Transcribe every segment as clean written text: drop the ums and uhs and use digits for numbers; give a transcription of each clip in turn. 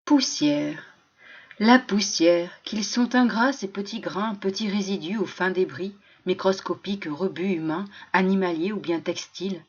Poussière. La poussière, qu'ils sont ingrats ces petits grains, petits résidus aux fins débris, microscopiques rebuts humains, animaliers ou bien textiles.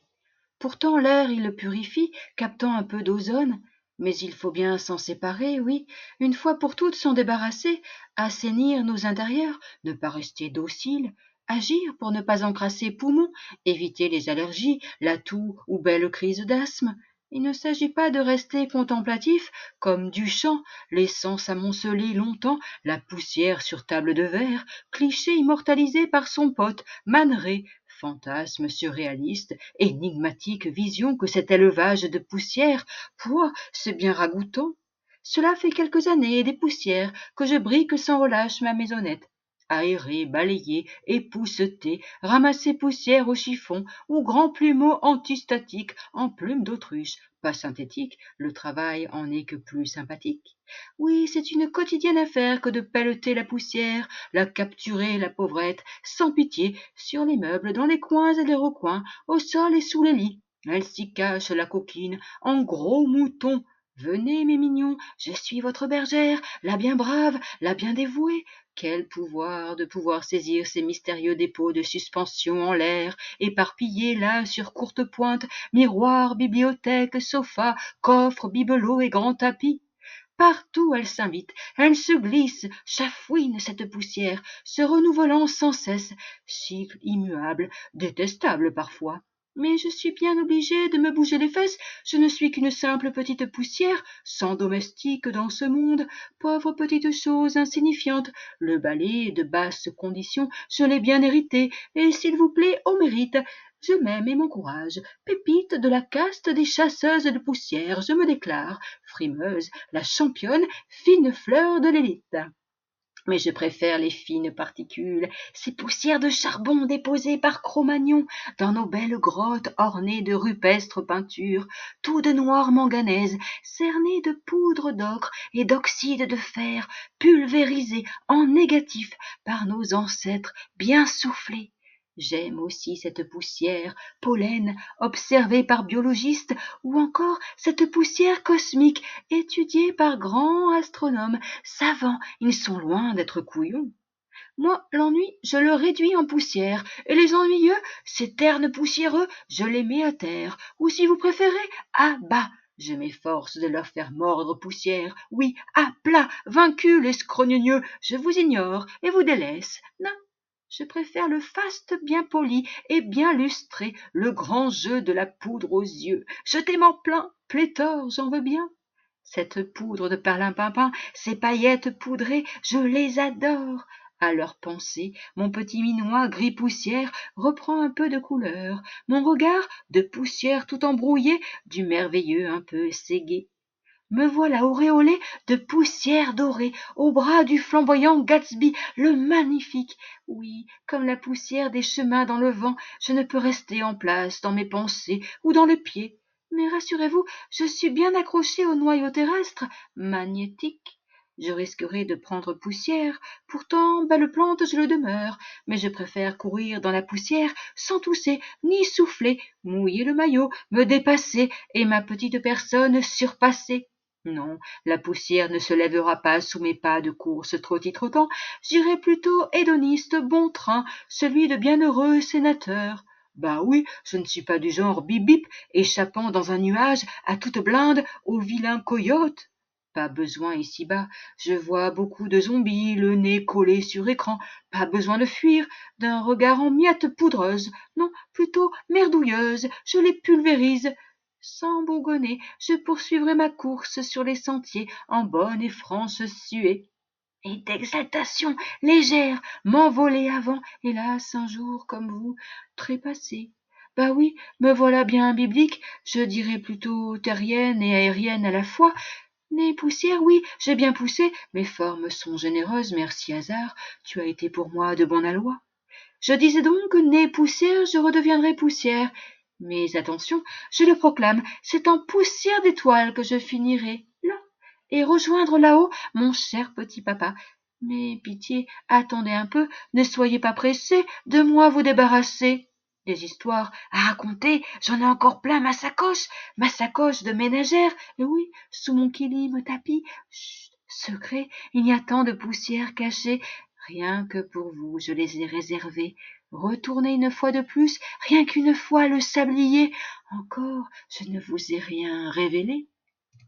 Pourtant l'air il le purifie, captant un peu d'ozone, mais il faut bien s'en séparer, oui, une fois pour toutes s'en débarrasser, assainir nos intérieurs, ne pas rester dociles, agir pour ne pas encrasser poumons, éviter les allergies, la toux ou belle crise d'asthme. Il ne s'agit pas de rester contemplatif, comme Duchamp, laissant s'amonceler longtemps la poussière sur table de verre, cliché immortalisé par son pote, Man Ray, fantasme surréaliste, énigmatique vision que cet élevage de poussière, pouah, c'est bien ragoûtant. Cela fait quelques années et des poussières que je brique sans relâche ma maisonnette. Aérer, balayer, épousseter, ramasser poussière au chiffon ou grand plumeau antistatique en plume d'autruche, pas synthétique, le travail en est que plus sympathique. Oui, c'est une quotidienne affaire que de pelleter la poussière, la capturer, la pauvrette, sans pitié, sur les meubles, dans les coins et les recoins, au sol et sous les lits. Elle s'y cache, la coquine, en gros mouton. Venez, mes mignons, je suis votre bergère, la bien brave, la bien dévouée. Quel pouvoir de pouvoir saisir ces mystérieux dépôts de suspension en l'air, éparpillés là sur courte pointe, miroirs, bibliothèques, sofas, coffres, bibelots et grands tapis. Partout elle s'invite, elle se glisse, chafouine cette poussière, se renouvelant sans cesse, cycle immuable, détestable parfois. Mais je suis bien obligée de me bouger les fesses, je ne suis qu'une simple petite poussière, sans domestique dans ce monde, pauvre petite chose insignifiante. Le balai de basse condition, je l'ai bien hérité, et s'il vous plaît, au mérite. Je m'aime et m'encourage, pépite de la caste des chasseuses de poussière, je me déclare, frimeuse, la championne, fine fleur de l'élite. Mais je préfère les fines particules, ces poussières de charbon déposées par Cro-Magnon dans nos belles grottes ornées de rupestres peintures, tout de noir manganèse, cernées de poudre d'ocre et d'oxyde de fer, pulvérisées en négatif par nos ancêtres bien soufflés. J'aime aussi cette poussière, pollen, observée par biologistes, ou encore cette poussière cosmique, étudiée par grands astronomes, savants, ils sont loin d'être couillons. Moi, l'ennui, je le réduis en poussière, et les ennuyeux, ces ternes poussiéreux, je les mets à terre, ou si vous préférez, à bas. Je m'efforce de leur faire mordre poussière, oui, à plat, vaincu les scrogneux, je vous ignore et vous délaisse. Non, je préfère le faste bien poli et bien lustré, le grand jeu de la poudre aux yeux. Jetez m'en plein, pléthore, j'en veux bien. Cette poudre de perlimpinpin, ces paillettes poudrées, je les adore. À leur pensée, mon petit minois gris poussière reprend un peu de couleur, mon regard, de poussière tout embrouillé, du merveilleux un peu ségué. Me voilà auréolé de poussière dorée, au bras du flamboyant Gatsby, le magnifique. Oui, comme la poussière des chemins dans le vent, je ne peux rester en place dans mes pensées ou dans le pied. Mais rassurez-vous, je suis bien accroché au noyau terrestre, magnétique. Je risquerais de prendre poussière, pourtant belle plante je le demeure, mais je préfère courir dans la poussière sans tousser ni souffler, mouiller le maillot, me dépasser et ma petite personne surpasser. Non, la poussière ne se lèvera pas sous mes pas de course trottis-trottant, j'irai plutôt hédoniste bon train, celui de bienheureux sénateur. Ben oui, je ne suis pas du genre bip-bip, échappant dans un nuage à toute blinde au vilain coyote. Pas besoin ici-bas, je vois beaucoup de zombies, le nez collé sur écran, pas besoin de fuir, d'un regard en miettes poudreuses, non, plutôt merdouilleuse, je les pulvérise. Sans bourgonner, je poursuivrai ma course sur les sentiers en bonne et franche suée. Et d'exaltation légère, m'envoler avant, hélas, un jour comme vous, trépassé. Bah oui, me voilà bien biblique, je dirais plutôt terrienne et aérienne à la fois. Nez poussière, oui, j'ai bien poussé, mes formes sont généreuses, merci hasard, tu as été pour moi de bon aloi. Je disais donc que né poussière, je redeviendrai poussière. Mais attention, je le proclame, c'est en poussière d'étoiles que je finirai, là, et rejoindre là-haut mon cher petit papa. Mais pitié, attendez un peu, ne soyez pas pressé de moi vous débarrasser. Des histoires à raconter, j'en ai encore plein ma sacoche de ménagère, et oui, sous mon kilim au tapis. Chut, secret, il y a tant de poussière cachée, rien que pour vous je les ai réservées. Retournez une fois de plus, rien qu'une fois le sablier. Encore, je ne vous ai rien révélé.